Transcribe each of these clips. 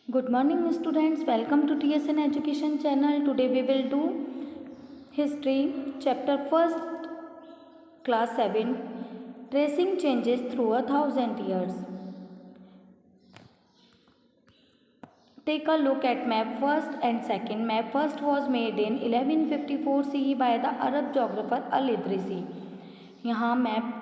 Good morning students, welcome to TSN Education channel. Today we will do history chapter 1st class 7 tracing changes through 1,000 years. Take a look at map first and second. Map first was made in 1154 CE by the Arab geographer Al-Idrisi. यहाँ map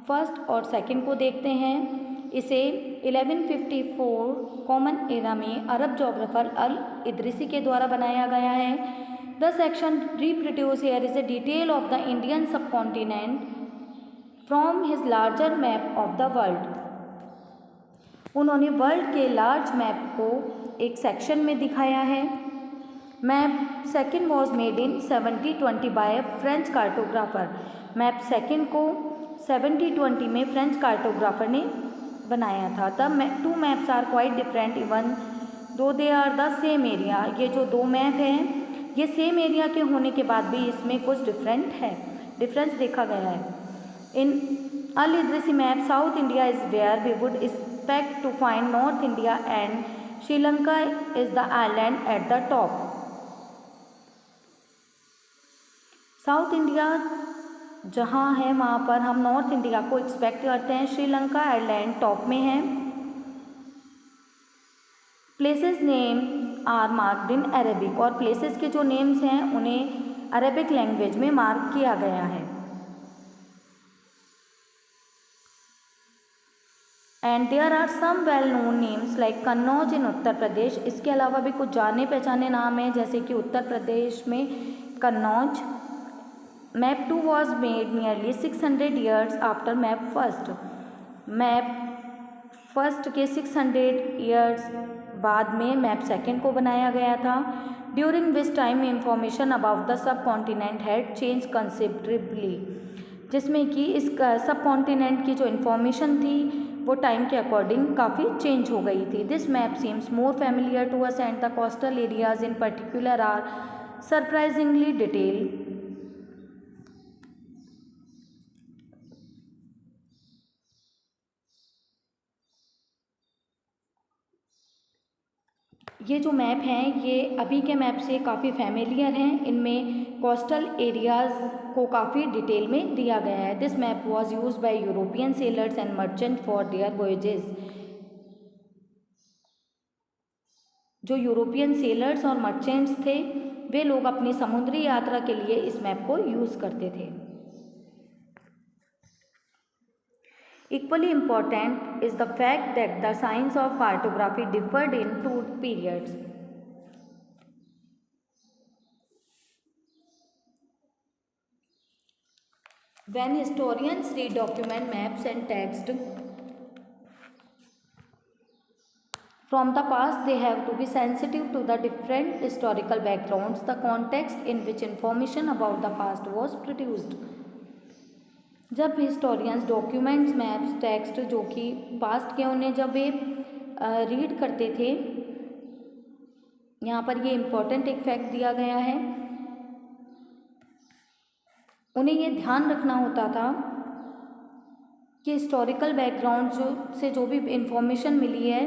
first और second को देखते हैं. इसे 1154 common era में अरब geographer अल इद्रिसी के द्वारा बनाया गया है. The section reproduce here is a detail of the Indian subcontinent from his larger map of the world. उन्होंने वर्ल्ड के लार्ज मैप को एक सेक्शन में दिखाया है. Map second was made in 1720 by French cartographer. Map second को 1720 में French cartographer ने बनाया था. The two maps are quite different even though they are the same area. ये जो दो मैप हैं ये सेम एरिया के होने के बाद भी इसमें कुछ डिफरेंस देखा गया है. In al Idrisi map South India is where we would expect to find North India and Sri Lanka is the island at the top. South India जहाँ है वहाँ पर हम नॉर्थ इंडिया को एक्सपेक्ट करते हैं. श्रीलंका आइलैंड टॉप में है. Places name are marked in Arabic. और प्लेसेस के जो नेम्स हैं उन्हें अरेबिक लैंग्वेज में मार्क किया गया है. And there are some well known names like Kannauj in Uttar Pradesh. इसके अलावा भी कुछ जाने पहचाने नाम हैं जैसे कि उत्तर प्रदेश में Kannauj. Map 2 was made nearly 600 years after map first. Map first के 600 years बाद में मैप सेकंड को बनाया गया था. During this time information about the sub continent had change considerably. जिसमें कि इस सब कॉन्टिनेंट की जो इन्फॉर्मेशन थी वो टाइम के अकॉर्डिंग काफ़ी चेंज हो गई थी. This map seems more familiar to us and the coastal areas in particular are surprisingly detail. ये जो मैप हैं ये अभी के मैप से काफ़ी फैमिलियर हैं. इनमें कोस्टल एरियाज़ को काफ़ी डिटेल में दिया गया है. This map was used by European sellers and merchant for their voyages. जो यूरोपियन सेलर्स और मर्चेंट्स थे वे लोग अपनी समुद्री यात्रा के लिए इस मैप को यूज़ करते थे. Equally important is the fact that the science of cartography differed in two periods. When historians redocument maps and text from the past, they have to be sensitive to the different historical backgrounds, the context in which information about the past was produced. जब historians documents maps text जो कि past के उन्हें जब वे read करते थे, यहाँ पर ये इम्पोर्टेंट एक फैक्ट दिया गया है. उन्हें ये ध्यान रखना होता था कि हिस्टोरिकल बैकग्राउंड से जो भी इंफॉर्मेशन मिली है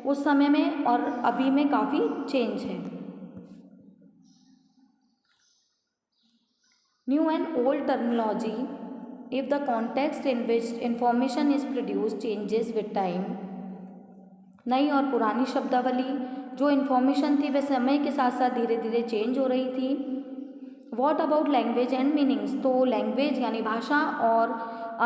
उस समय में और अभी में काफ़ी चेंज है. New and old terminology if the context in which information is produced changes with time. नई और पुरानी शब्दावली जो इन्फॉर्मेशन थी वह समय के साथ साथ धीरे धीरे चेंज हो रही थी. What about language and meanings? तो लैंग्वेज यानी भाषा और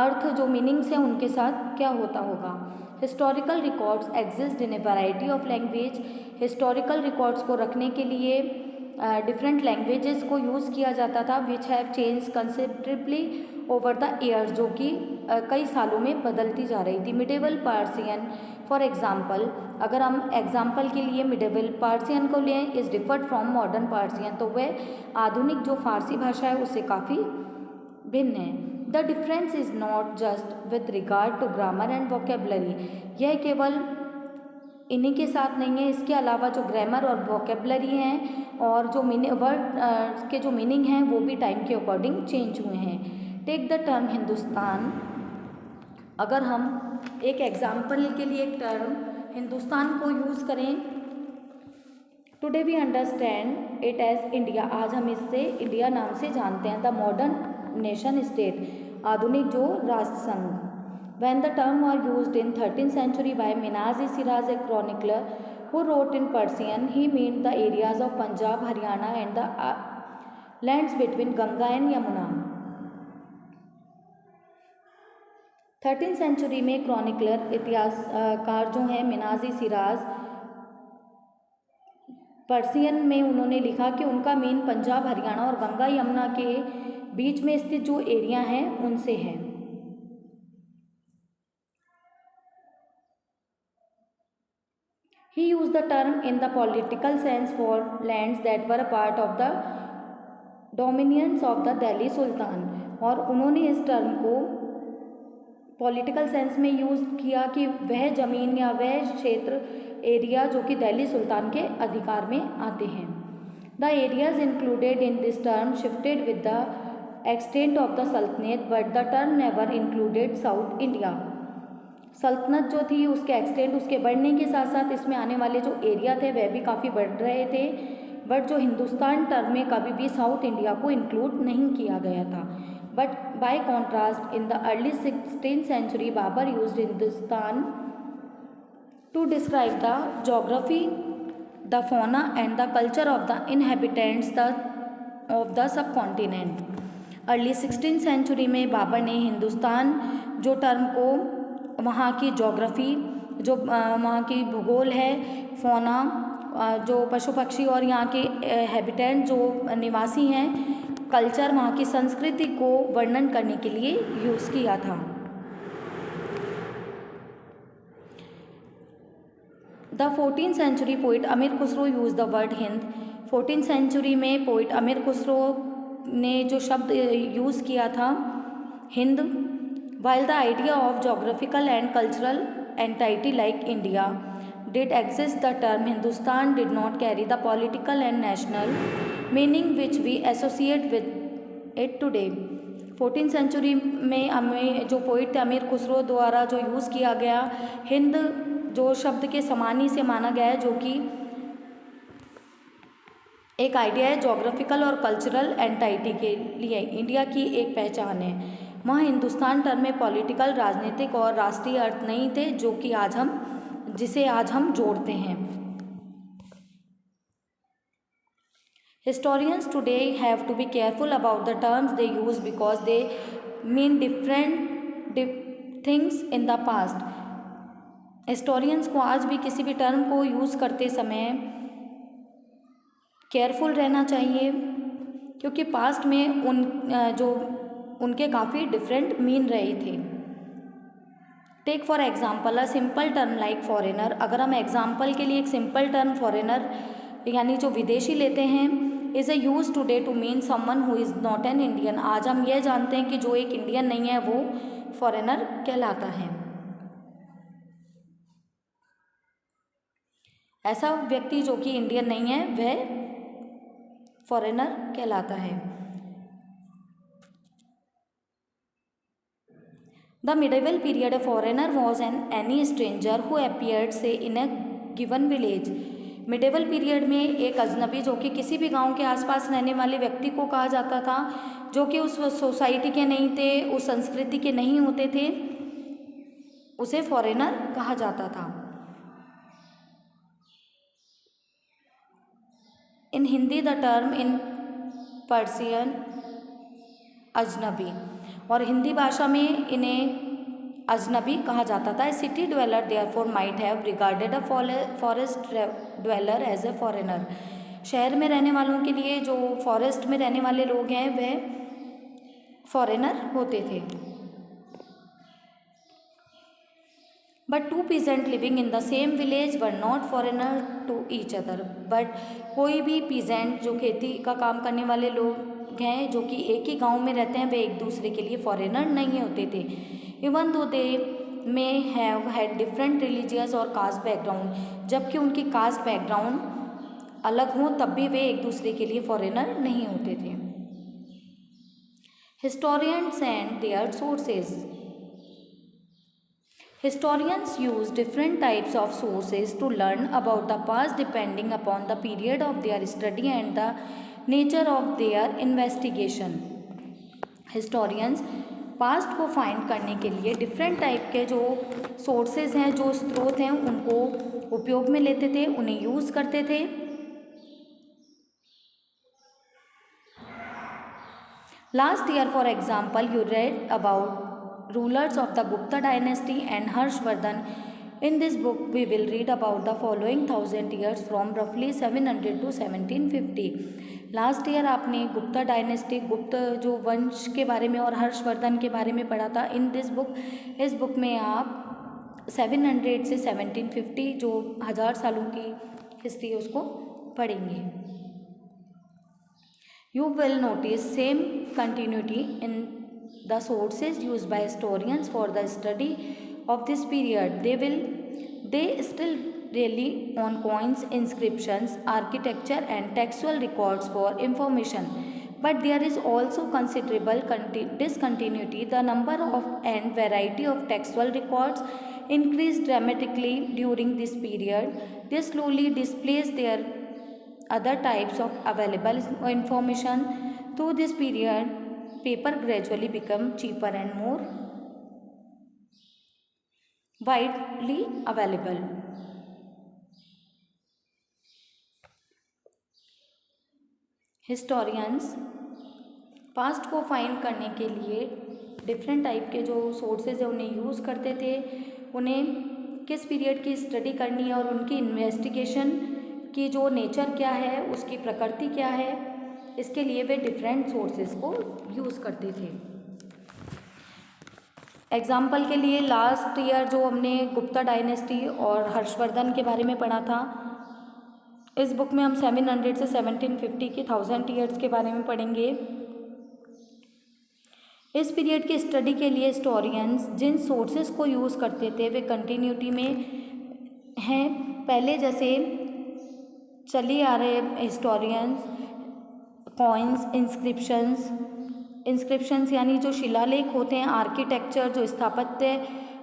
अर्थ जो मीनिंग्स हैं उनके साथ क्या होता होगा. Historical records exist in A variety of language. Historical records को रखने के लिए डिफरेंट लैंग्वेजेस को यूज़ किया जाता था which have change considerably over the years, जो कि कई सालों में बदलती जा रही थी. मिडेवल पर्सियन फॉर एग्जांपल, अगर हम एग्जांपल के लिए मिडेवल पर्सियन को लें, is deferred from modern Persian. तो वह आधुनिक जो फारसी भाषा है उससे काफ़ी भिन्न है. The difference is not just with regard to grammar and vocabulary. यह केवल इन्हीं के साथ नहीं है, इसके अलावा जो ग्रामर और वोकेबलरी हैं और जो वर्ड के जो मीनिंग हैं वो भी टाइम के अकॉर्डिंग चेंज हुए हैं. Take the term Hindustan. अगर हम एक एग्जाम्पल के लिए एक टर्म हिंदुस्तान को यूज़ करें today we understand it as India, आज हम इससे इंडिया नाम से जानते हैं। द मॉडर्न नेशन स्टेट, आधुनिक जो राष्ट्र संघ। When the term was used in 13th century by Minaz-e-Shiraz, a chronicler who wrote in Persian, he meant the areas of Punjab, Haryana and the lands between Ganga and Yamuna। 13th century में chronicler इतिहासकार जो हैं मिनाज-ई-शिराज, Persian में उन्होंने लिखा कि उनका mean Punjab, Haryana और गंगा यमुना के बीच में स्थित जो एरिया हैं उनसे है। He used the term in the political sense for lands that were a part of the dominions of the Delhi Sultan, और उन्होंने इस टर्म को पॉलिटिकल सेंस में यूज़ किया कि वह ज़मीन या वह क्षेत्र, एरिया जो कि दिल्ली सुल्तान के अधिकार में आते हैं। The areas included in this term shifted with the extent of the saltanat, but the term never included South India. सल्तनत जो थी उसके एक्सटेंट, उसके बढ़ने के साथ साथ इसमें आने वाले जो एरिया थे वह भी काफ़ी बढ़ रहे थे, बट जो हिंदुस्तान टर्म में कभी भी साउथ इंडिया को इंक्लूड नहीं किया गया था। But by contrast in the early 16th century Babur used Hindustan to describe the geography, the fauna and the culture of the inhabitants of the subcontinent. Early 16th century में बाबर ने हिंदुस्तान जो term को वहाँ की जोग्राफ़ी, जो वहाँ की भूगोल है, फौना जो पशु पक्षी और यहाँ के हैबिटेंट जो निवासी हैं, कल्चर वहाँ की संस्कृति को वर्णन करने के लिए यूज़ किया था। The 14th century poet Amir Khusrau use the word Hind. 14th century में पोइट अमीर खुसरो ने जो शब्द यूज़ किया था Hind, while the idea of geographical and cultural entity like India did exist, the term Hindustan did not carry the political and national meaning which we associate with it today। 14th century में हमें जो poet Amir Khusro द्वारा जो use किया गया हिंद, जो शब्द के समानी से माना गया है, जो कि एक आइडिया है जोग्राफिकल और कल्चरल एंटाइटी के लिए इंडिया की एक पहचान है। वहाँ हिंदुस्तान टर्म में पॉलिटिकल, राजनीतिक और राष्ट्रीय अर्थ नहीं थे जो कि जिसे आज हम जोड़ते हैं। Historians today have to be careful about the terms they use because they mean different things in the past. Historians को आज भी किसी भी टर्म को यूज़ करते समय केयरफुल रहना चाहिए, क्योंकि पास्ट में उनके काफ़ी डिफरेंट मीन रहे थे। Take for example a simple term like foreigner. अगर हम एग्जाम्पल के लिए एक सिंपल टर्म फॉरेनर यानी जो विदेशी लेते हैं, is a use today to mean someone who is not an Indian. आज हम यह जानते हैं कि जो एक इंडियन नहीं है वो फॉरेनर कहलाता है। ऐसा व्यक्ति जो कि इंडियन नहीं है वह फॉरेनर कहलाता है। The medieval period a foreigner was any stranger who appeared say in a given village. Medieval period में एक अजनबी जो कि किसी भी गांव के आसपास रहने वाले व्यक्ति को कहा जाता था, जो कि उस सोसाइटी के नहीं थे, उस संस्कृति के नहीं होते थे, उसे फॉरेनर कहा जाता था। In Hindi the term in Persian ajnabi, और हिंदी भाषा में इन्हें अजनबी कहा जाता था। City dweller therefore might have regarded a forest dweller as a foreigner. शहर में रहने वालों के लिए जो फॉरेस्ट में रहने वाले लोग हैं वह फॉरेनर होते थे। But two peasant living in the same village were not foreigner to each other. But कोई भी पीजेंट जो खेती का काम करने वाले लोग हैं जो कि एक ही गांव में रहते हैं, वे एक दूसरे के लिए फॉरेनर नहीं होते थे। Even though they may have had different religious और कास्ट बैकग्राउंड, जबकि उनकी कास्ट बैकग्राउंड अलग हों तब भी वे एक दूसरे के लिए फॉरेनर नहीं होते थे। Historians and their sources. Historians use different types of sources to learn about the past depending upon the period of their study and the nature of their investigation. Historians past को find करने के लिए different type के जो sources हैं, जो स्रोत हैं, उनको उपयोग में लेते थे, उन्हें यूज़ करते थे. Last year, for example, you read about rulers of the Gupta dynasty and Harshvardhan. In this book, we will read about the following 1000 years from roughly 700 to 1750. Last year आपने गुप्ता डायनेस्टी, गुप्त जो वंश के बारे में और हर्षवर्धन के बारे में पढ़ा था. इन दिस बुक, इस बुक में आप 700 से 1750 जो 1000 सालों की हिस्ट्री है उसको पढ़ेंगे. You will notice same continuity in the sources used by historians for the study of this period. They still rely on coins, inscriptions, architecture and textual records for information. But there is also considerable discontinuity. The number of and variety of textual records increased dramatically during this period. They slowly displaced their other types of available information. Through this period, paper gradually become cheaper and more widely available. Historians past को find करने के लिए different type के जो sources हैं उन्हें use करते थे. उन्हें किस पीरियड की स्टडी करनी है और उनकी इन्वेस्टिगेशन की जो नेचर क्या है, उसकी प्रकृति क्या है, इसके लिए वे डिफरेंट सोर्सेज को यूज़ करते थे. एग्जाम्पल के लिए लास्ट ईयर जो हमने गुप्ता डायनेस्टी और हर्षवर्धन के बारे में पढ़ा था, इस बुक में हम 700 से 1750 के 1000 ईयर्स के बारे में पढ़ेंगे. इस पीरियड की स्टडी के लिए हिस्टोरियंस जिन सोर्सेज को यूज़ करते थे वे कंटिन्यूटी में हैं. पहले जैसे चले आ रहे हिस्टोरियंस कॉइन्स, इंस्क्रिप्शंस यानी जो शिलालेख होते हैं, आर्किटेक्चर जो स्थापत्य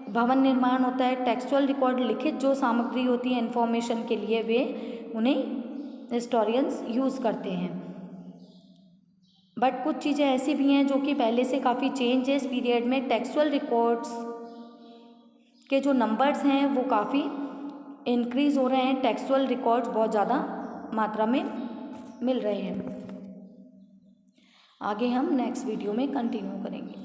भवन निर्माण होता है, टेक्सचुअल रिकॉर्ड लिखित जो सामग्री होती है इन्फॉर्मेशन के लिए, वे उन्हें हिस्टोरियंस यूज़ करते हैं. बट कुछ चीज़ें ऐसी भी हैं जो कि पहले से काफ़ी चेंज है. इस पीरियड में टेक्सचुअल रिकॉर्ड्स के जो नंबर्स हैं वो काफ़ी इंक्रीज़ हो रहे हैं. टेक्सचुअल रिकॉर्ड्स बहुत ज़्यादा मात्रा में मिल रहे हैं. आगे हम नेक्स्ट वीडियो में कंटिन्यू करेंगे.